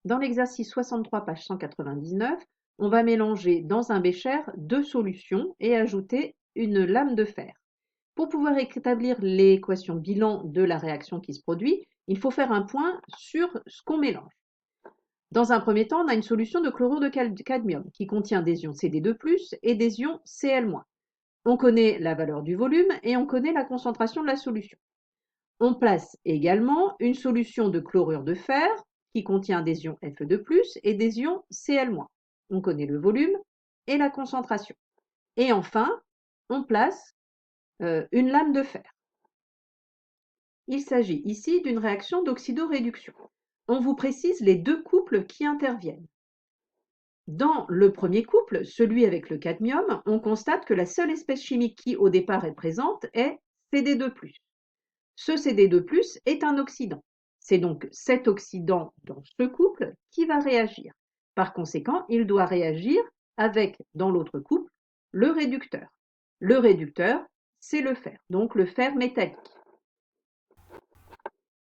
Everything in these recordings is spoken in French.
Dans l'exercice 63, page 199, on va mélanger dans un bécher deux solutions et ajouter une lame de fer. Pour pouvoir établir l'équation bilan de la réaction qui se produit, il faut faire un point sur ce qu'on mélange. Dans un premier temps, on a une solution de chlorure de cadmium qui contient des ions Cd2+, et des ions Cl-. On connaît la valeur du volume et on connaît la concentration de la solution. On place également une solution de chlorure de fer qui contient des ions Fe2+, et des ions Cl-. On connaît le volume et la concentration. Et enfin, on place une lame de fer. Il s'agit ici d'une réaction d'oxydoréduction. On vous précise les deux couples qui interviennent. Dans le premier couple, celui avec le cadmium, on constate que la seule espèce chimique qui au départ est présente est Cd2+. Ce Cd2+, est un oxydant. C'est donc cet oxydant dans ce couple qui va réagir. Par conséquent, il doit réagir avec, dans l'autre couple, le réducteur. Le réducteur, c'est le fer, donc le fer métallique.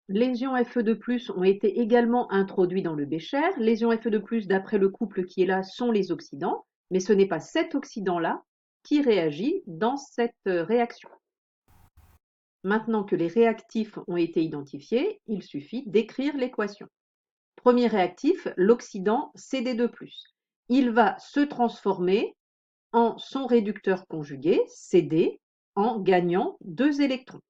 Les ions Fe2+, ont été également introduits dans le bécher. Les ions Fe2+, d'après le couple qui est là, sont les oxydants, mais ce n'est pas cet oxydant-là qui réagit dans cette réaction. Maintenant que les réactifs ont été identifiés, il suffit d'écrire l'équation. Premier réactif, l'oxydant Cd2+. Il va se transformer en son réducteur conjugué, Cd, en gagnant 2 électrons.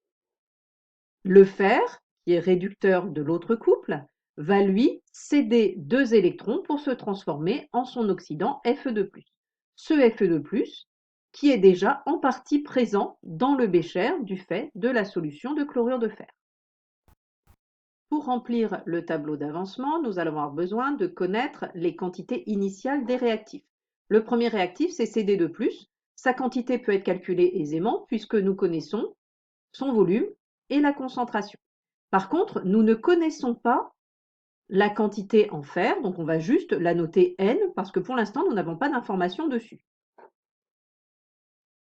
Le fer, qui est réducteur de l'autre couple, va lui céder 2 électrons pour se transformer en son oxydant Fe2+. Ce Fe2+, qui est déjà en partie présent dans le bécher du fait de la solution de chlorure de fer. Pour remplir le tableau d'avancement, nous allons avoir besoin de connaître les quantités initiales des réactifs. Le premier réactif, c'est Cd2+. Sa quantité peut être calculée aisément puisque nous connaissons son volume et la concentration. Par contre, nous ne connaissons pas la quantité en fer, donc on va juste la noter N parce que pour l'instant, nous n'avons pas d'informations dessus.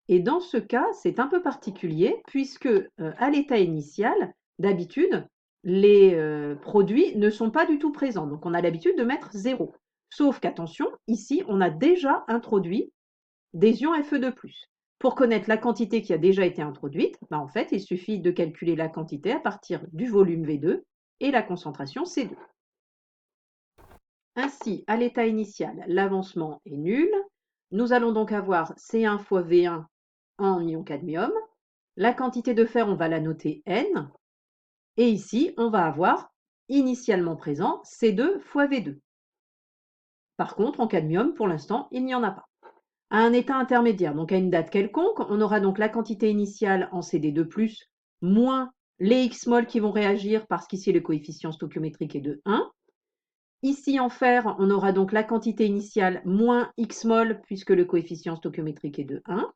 Et dans ce cas, c'est un peu particulier puisque à l'état initial, d'habitude, les produits ne sont pas du tout présents. Donc on a l'habitude de mettre 0. Sauf qu'attention, ici, on a déjà introduit des ions Fe2+. Pour connaître la quantité qui a déjà été introduite, en fait, il suffit de calculer la quantité à partir du volume V2 et la concentration C2. Ainsi, à l'état initial, l'avancement est nul. Nous allons donc avoir C1 fois V1 en ion cadmium. La quantité de fer, on va la noter N. Et ici, on va avoir initialement présent C2 fois V2. Par contre, en cadmium, pour l'instant, il n'y en a pas. À un état intermédiaire, donc à une date quelconque, on aura donc la quantité initiale en Cd2+, moins les x-mol qui vont réagir parce qu'ici le coefficient stoichiométrique est de 1. Ici en fer, on aura donc la quantité initiale moins x-mol puisque le coefficient stoichiométrique est de 1.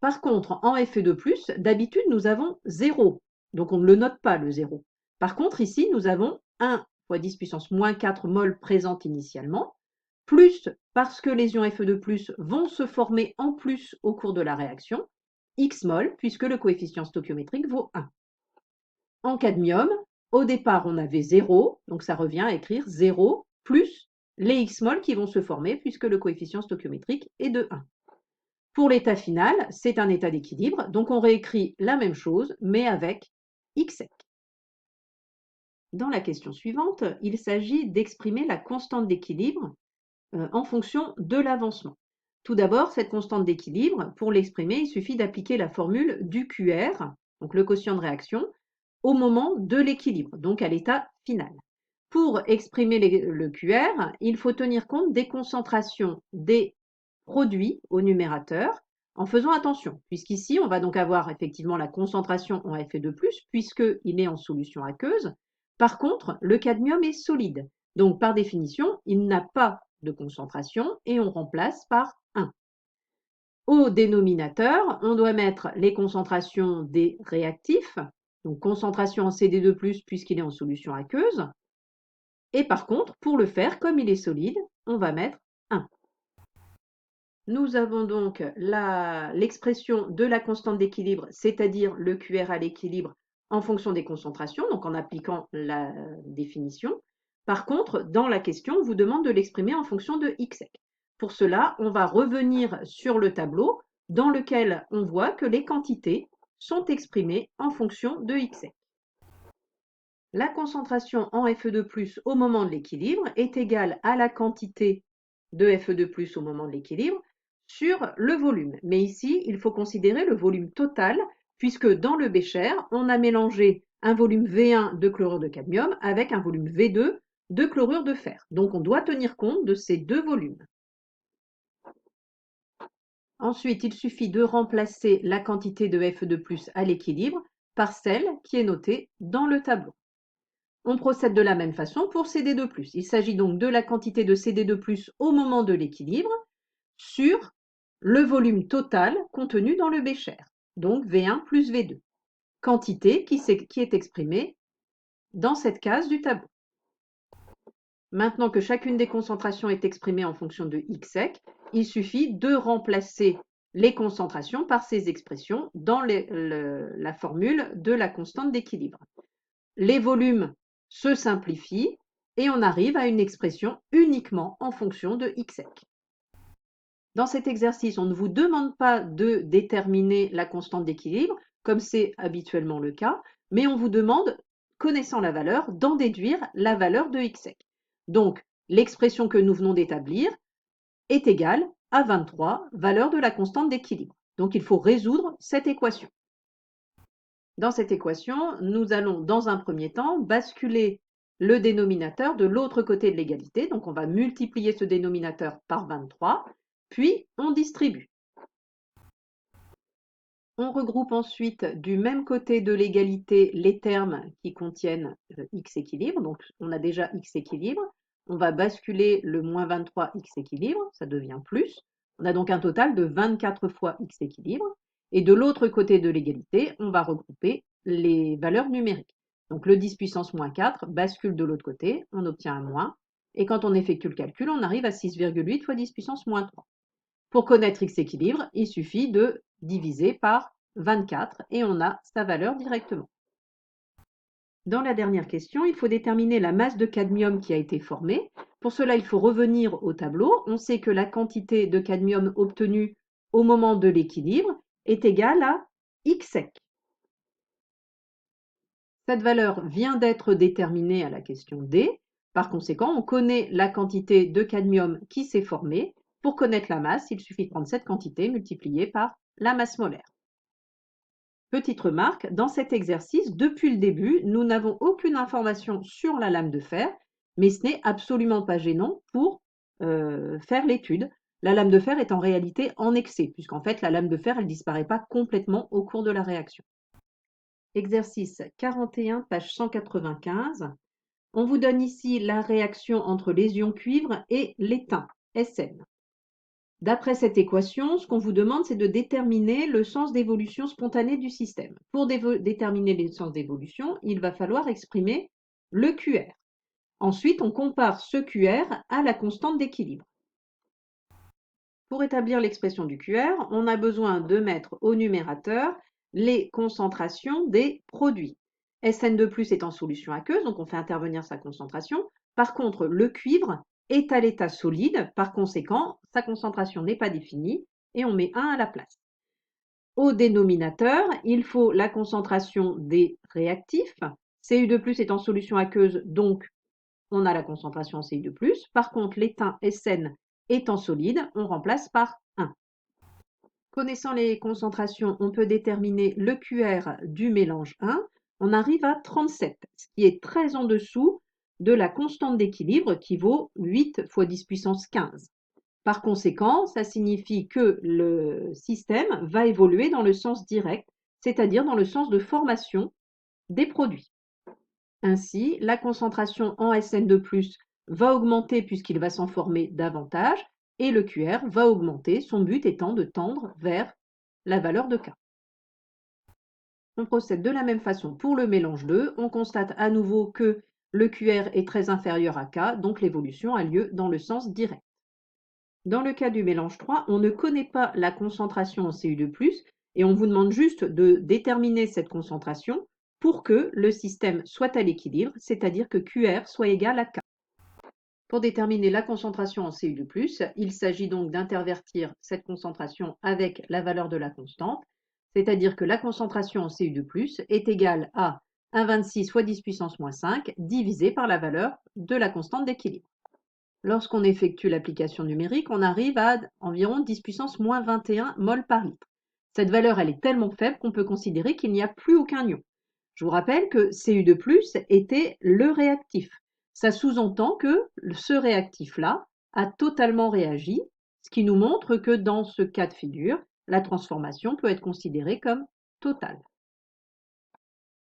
Par contre, en Fe2+, d'habitude, nous avons 0. Donc on ne le note pas, le 0. Par contre, ici, nous avons 1 fois 10 puissance moins 4 mol présente initialement, plus, parce que les ions Fe2+, vont se former en plus au cours de la réaction, x mol, puisque le coefficient stoichiométrique vaut 1. En cadmium, au départ, on avait 0, donc ça revient à écrire 0 plus les x mol qui vont se former, puisque le coefficient stoichiométrique est de 1. Pour l'état final, c'est un état d'équilibre, donc on réécrit la même chose, mais avec x sec. Dans la question suivante, il s'agit d'exprimer la constante d'équilibre en fonction de l'avancement. Tout d'abord, cette constante d'équilibre, pour l'exprimer, il suffit d'appliquer la formule du QR, donc le quotient de réaction, au moment de l'équilibre, donc à l'état final. Pour exprimer le QR, il faut tenir compte des concentrations des produits au numérateur en faisant attention, puisqu'ici, on va donc avoir effectivement la concentration en Fe2+, puisqu'il est en solution aqueuse. Par contre, le cadmium est solide. Donc, par définition, il n'a pas de concentration et on remplace par 1. Au dénominateur, on doit mettre les concentrations des réactifs, donc concentration en Cd2+, puisqu'il est en solution aqueuse. Et par contre, pour le fer, comme il est solide, on va mettre 1. Nous avons donc l'expression de la constante d'équilibre, c'est-à-dire le QR à l'équilibre en fonction des concentrations, donc en appliquant la définition. Par contre, dans la question, on vous demande de l'exprimer en fonction de xsec. Pour cela, on va revenir sur le tableau dans lequel on voit que les quantités sont exprimées en fonction de xsec. La concentration en Fe2+ au moment de l'équilibre est égale à la quantité de Fe2+ au moment de l'équilibre sur le volume. Mais ici, il faut considérer le volume total, puisque dans le bécher, on a mélangé un volume V1 de chlorure de cadmium avec un volume V2 de chlorure de fer. Donc on doit tenir compte de ces deux volumes. Ensuite, il suffit de remplacer la quantité de Fe2+ à l'équilibre par celle qui est notée dans le tableau. On procède de la même façon pour CD2+. Il s'agit donc de la quantité de CD2+ au moment de l'équilibre sur le volume total contenu dans le bécher, donc V1 plus V2, quantité qui est exprimée dans cette case du tableau. Maintenant que chacune des concentrations est exprimée en fonction de xsec, il suffit de remplacer les concentrations par ces expressions dans la formule de la constante d'équilibre. Les volumes se simplifient et on arrive à une expression uniquement en fonction de xsec. Dans cet exercice, on ne vous demande pas de déterminer la constante d'équilibre, comme c'est habituellement le cas, mais on vous demande, connaissant la valeur, d'en déduire la valeur de xsec. Donc, l'expression que nous venons d'établir est égale à 23, valeur de la constante d'équilibre. Donc, il faut résoudre cette équation. Dans cette équation, nous allons dans un premier temps basculer le dénominateur de l'autre côté de l'égalité. Donc on va multiplier ce dénominateur par 23, puis on distribue. On regroupe ensuite du même côté de l'égalité les termes qui contiennent x équilibre. Donc on a déjà x équilibre. On va basculer le moins 23 x équilibre, ça devient plus. On a donc un total de 24 fois x équilibre. Et de l'autre côté de l'égalité, on va regrouper les valeurs numériques. Donc le 10 puissance moins 4 bascule de l'autre côté, on obtient un moins. Et quand on effectue le calcul, on arrive à 6,8 fois 10 puissance moins 3. Pour connaître x équilibre, il suffit de diviser par 24 et on a sa valeur directement. Dans la dernière question, il faut déterminer la masse de cadmium qui a été formée. Pour cela, il faut revenir au tableau. On sait que la quantité de cadmium obtenue au moment de l'équilibre est égale à xsec. Cette valeur vient d'être déterminée à la question D. Par conséquent, on connaît la quantité de cadmium qui s'est formée. Pour connaître la masse, il suffit de prendre cette quantité multipliée par la masse molaire. Petite remarque, dans cet exercice, depuis le début, nous n'avons aucune information sur la lame de fer, mais ce n'est absolument pas gênant pour faire l'étude. La lame de fer est en réalité en excès, puisqu'en fait, la lame de fer, elle ne disparaît pas complètement au cours de la réaction. Exercice 41, page 195. On vous donne ici la réaction entre les ions cuivre et l'étain, SN. D'après cette équation, ce qu'on vous demande, c'est de déterminer le sens d'évolution spontanée du système. Pour déterminer le sens d'évolution, il va falloir exprimer le QR. Ensuite, on compare ce QR à la constante d'équilibre. Pour établir l'expression du QR, on a besoin de mettre au numérateur les concentrations des produits. SN2+ est en solution aqueuse, donc on fait intervenir sa concentration. Par contre, le cuivre est à l'état solide, par conséquent, sa concentration n'est pas définie et on met 1 à la place. Au dénominateur, il faut la concentration des réactifs. Cu2+ est en solution aqueuse, donc on a la concentration en Ci2+. Par contre, l'étain SN étant solide, on remplace par 1. Connaissant les concentrations, on peut déterminer le QR du mélange 1. On arrive à 37, ce qui est très en dessous de la constante d'équilibre qui vaut 8 fois 10 puissance 15. Par conséquent, ça signifie que le système va évoluer dans le sens direct, c'est-à-dire dans le sens de formation des produits. Ainsi, la concentration en SN2+ va augmenter puisqu'il va s'en former davantage et le QR va augmenter, son but étant de tendre vers la valeur de K. On procède de la même façon pour le mélange 2. On constate à nouveau que le QR est très inférieur à K, donc l'évolution a lieu dans le sens direct. Dans le cas du mélange 3, on ne connaît pas la concentration en Cu2+, et on vous demande juste de déterminer cette concentration pour que le système soit à l'équilibre, c'est-à-dire que QR soit égal à K. Pour déterminer la concentration en Cu2+, il s'agit donc d'intervertir cette concentration avec la valeur de la constante, c'est-à-dire que la concentration en Cu2+ est égale à 1,26 fois 10 puissance moins 5 divisé par la valeur de la constante d'équilibre. Lorsqu'on effectue l'application numérique, on arrive à environ 10 puissance moins 21 mol par litre. Cette valeur, elle est tellement faible qu'on peut considérer qu'il n'y a plus aucun ion. Je vous rappelle que Cu2+ était le réactif. Ça sous-entend que ce réactif-là a totalement réagi, ce qui nous montre que dans ce cas de figure, la transformation peut être considérée comme totale.